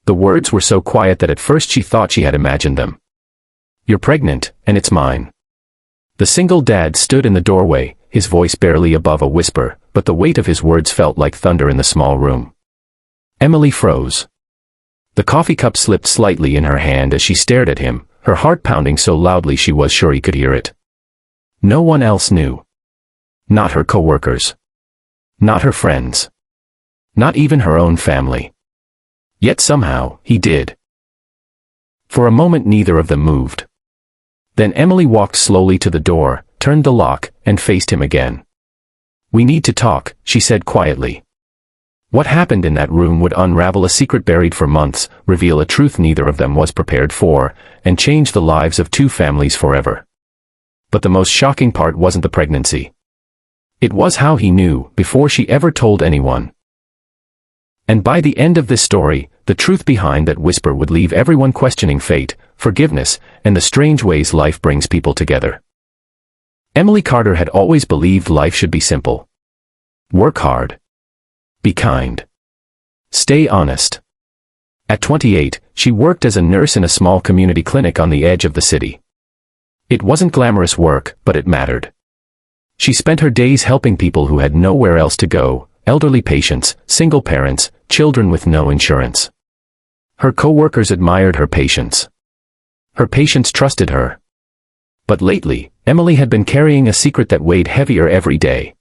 The words were so quiet that at first she thought she had imagined them. "You're pregnant, and it's mine." The single dad stood in the doorway, his voice barely above a whisper, but the weight of his words felt like thunder in the small room. Emily froze. The coffee cup slipped slightly in her hand as she stared at him, her heart pounding so loudly she was sure he could hear it. No one else knew. Not her coworkers. Not her friends. Not even her own family. Yet somehow, he did. For a moment neither of them moved. Then Emily walked slowly to the door, turned the lock, and faced him again. "We need to talk," she said quietly. What happened in that room would unravel a secret buried for months, reveal a truth neither of them was prepared for, and change the lives of two families forever. But the most shocking part wasn't the pregnancy. It was how he knew, before she ever told anyone. And by the end of this story, the truth behind that whisper would leave everyone questioning fate, forgiveness, and the strange ways life brings people together. Emily Carter had always believed life should be simple. Work hard. Be kind. Stay honest. At 28, she worked as a nurse in a small community clinic on the edge of the city. It wasn't glamorous work, but it mattered. She spent her days helping people who had nowhere else to go, elderly patients, single parents, children with no insurance. Her co-workers admired her patience. Her patients trusted her. But lately, Emily had been carrying a secret that weighed heavier every day.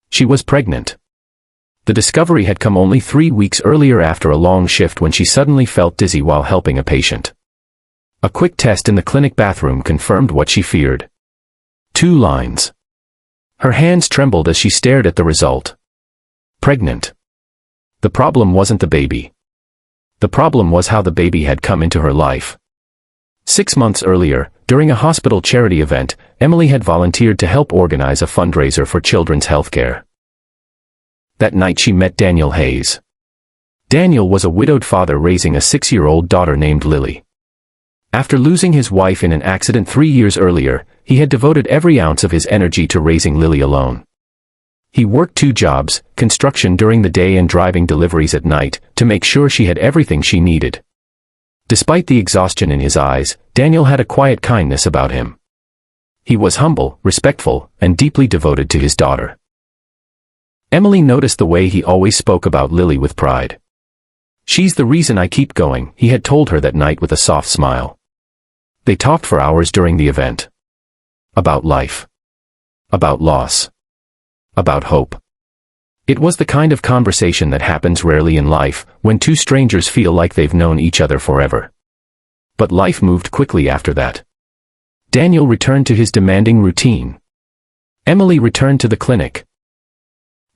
She was pregnant. The discovery had come only 3 weeks earlier after a long shift when she suddenly felt dizzy while helping a patient. A quick test in the clinic bathroom confirmed what she feared. 2 lines. Her hands trembled as she stared at the result. Pregnant. The problem wasn't the baby. The problem was how the baby had come into her life. 6 months earlier, during a hospital charity event, Emily had volunteered to help organize a fundraiser for children's health care. That night she met Daniel Hayes. Daniel was a widowed father raising a 6-year-old daughter named Lily. After losing his wife in an accident 3 years earlier, he had devoted every ounce of his energy to raising Lily alone. He worked 2 jobs, construction during the day and driving deliveries at night, to make sure she had everything she needed. Despite the exhaustion in his eyes, Daniel had a quiet kindness about him. He was humble, respectful, and deeply devoted to his daughter. Emily noticed the way he always spoke about Lily with pride. "She's the reason I keep going," he had told her that night with a soft smile. They talked for hours during the event. About life. About loss. About hope. It was the kind of conversation that happens rarely in life, when 2 strangers feel like they've known each other forever. But life moved quickly after that. Daniel returned to his demanding routine. Emily returned to the clinic.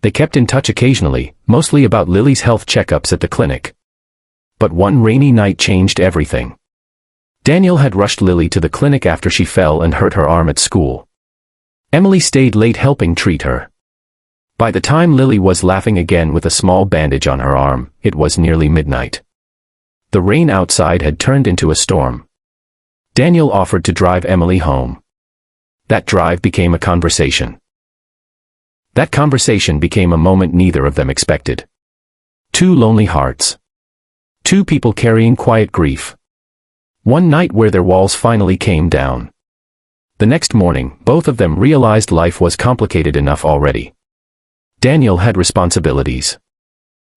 They kept in touch occasionally, mostly about Lily's health checkups at the clinic. But one rainy night changed everything. Daniel had rushed Lily to the clinic after she fell and hurt her arm at school. Emily stayed late helping treat her. By the time Lily was laughing again with a small bandage on her arm, it was nearly midnight. The rain outside had turned into a storm. Daniel offered to drive Emily home. That drive became a conversation. That conversation became a moment neither of them expected. 2 lonely hearts. 2 people carrying quiet grief. One night where their walls finally came down. The next morning, both of them realized life was complicated enough already. Daniel had responsibilities.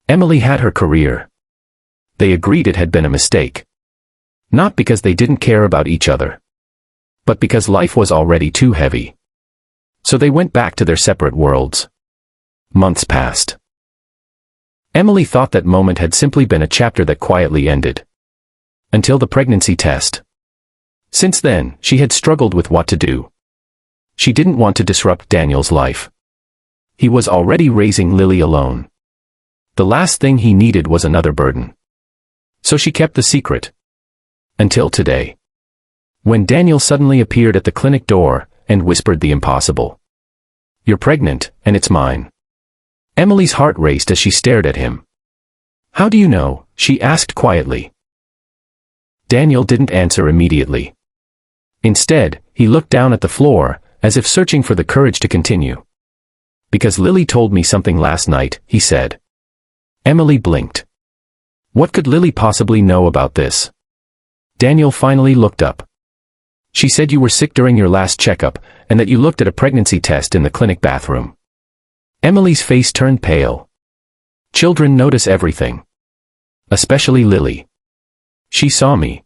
Emily had her career. They agreed it had been a mistake. Not because they didn't care about each other, but because life was already too heavy. So they went back to their separate worlds. Months passed. Emily thought that moment had simply been a chapter that quietly ended. Until the pregnancy test. Since then, she had struggled with what to do. She didn't want to disrupt Daniel's life. He was already raising Lily alone. The last thing he needed was another burden. So she kept the secret. Until today. When Daniel suddenly appeared at the clinic door, and whispered the impossible. "You're pregnant, and it's mine." Emily's heart raced as she stared at him. "How do you know?" she asked quietly. Daniel didn't answer immediately. Instead, he looked down at the floor, as if searching for the courage to continue. Because Lily told me something last night, he said. Emily blinked. What could Lily possibly know about this? Daniel finally looked up. She said you were sick during your last checkup, and that you looked at a pregnancy test in the clinic bathroom. Emily's face turned pale. Children notice everything. Especially Lily. She saw me.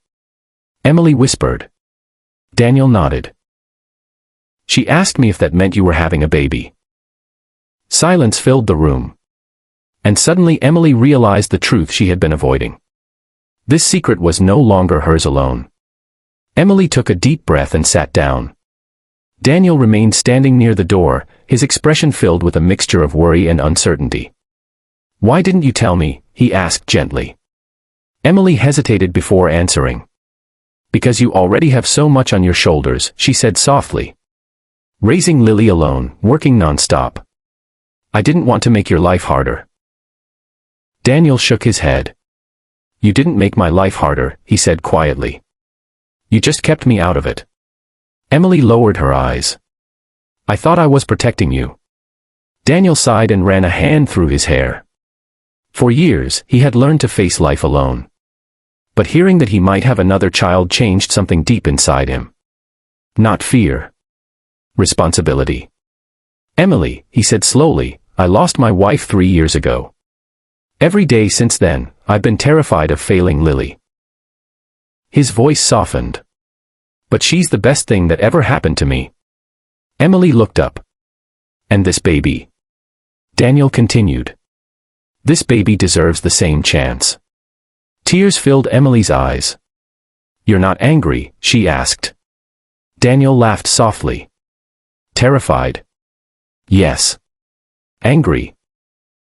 Emily whispered. Daniel nodded. She asked me if that meant you were having a baby. Silence filled the room. And suddenly Emily realized the truth she had been avoiding. This secret was no longer hers alone. Emily took a deep breath and sat down. Daniel remained standing near the door, his expression filled with a mixture of worry and uncertainty. Why didn't you tell me? He asked gently. Emily hesitated before answering. Because you already have so much on your shoulders, she said softly. Raising Lily alone, working non-stop. I didn't want to make your life harder. Daniel shook his head. You didn't make my life harder, he said quietly. You just kept me out of it. Emily lowered her eyes. I thought I was protecting you. Daniel sighed and ran a hand through his hair. For years, he had learned to face life alone. But hearing that he might have another child changed something deep inside him. Not fear. Responsibility. Emily, he said slowly, I lost my wife 3 years ago. Every day since then, I've been terrified of failing Lily. His voice softened. But she's the best thing that ever happened to me. Emily looked up. And this baby? Daniel continued. This baby deserves the same chance. Tears filled Emily's eyes. You're not angry, she asked. Daniel laughed softly. Terrified. Yes. Angry.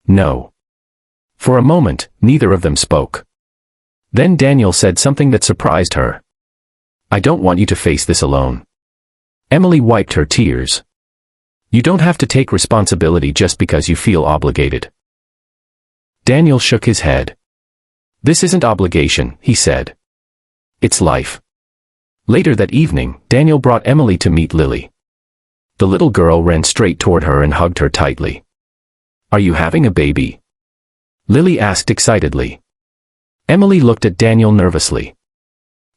No. For a moment, neither of them spoke. Then Daniel said something that surprised her. I don't want you to face this alone. Emily wiped her tears. You don't have to take responsibility just because you feel obligated. Daniel shook his head. This isn't obligation, he said. It's life. Later that evening, Daniel brought Emily to meet Lily. The little girl ran straight toward her and hugged her tightly. Are you having a baby? Lily asked excitedly. Emily looked at Daniel nervously.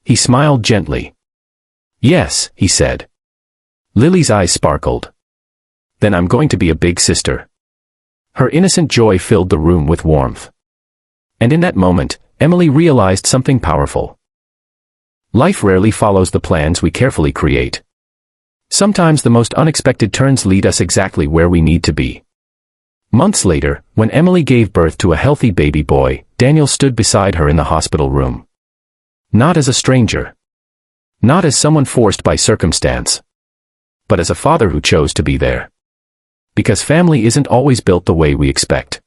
He smiled gently. Yes, he said. Lily's eyes sparkled. Then I'm going to be a big sister. Her innocent joy filled the room with warmth. And in that moment, Emily realized something powerful. Life rarely follows the plans we carefully create. Sometimes the most unexpected turns lead us exactly where we need to be. Months later, when Emily gave birth to a healthy baby boy, Daniel stood beside her in the hospital room. Not as a stranger. Not as someone forced by circumstance. But as a father who chose to be there. Because family isn't always built the way we expect.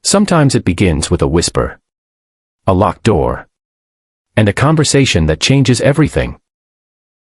Sometimes it begins with a whisper. A locked door. And a conversation that changes everything.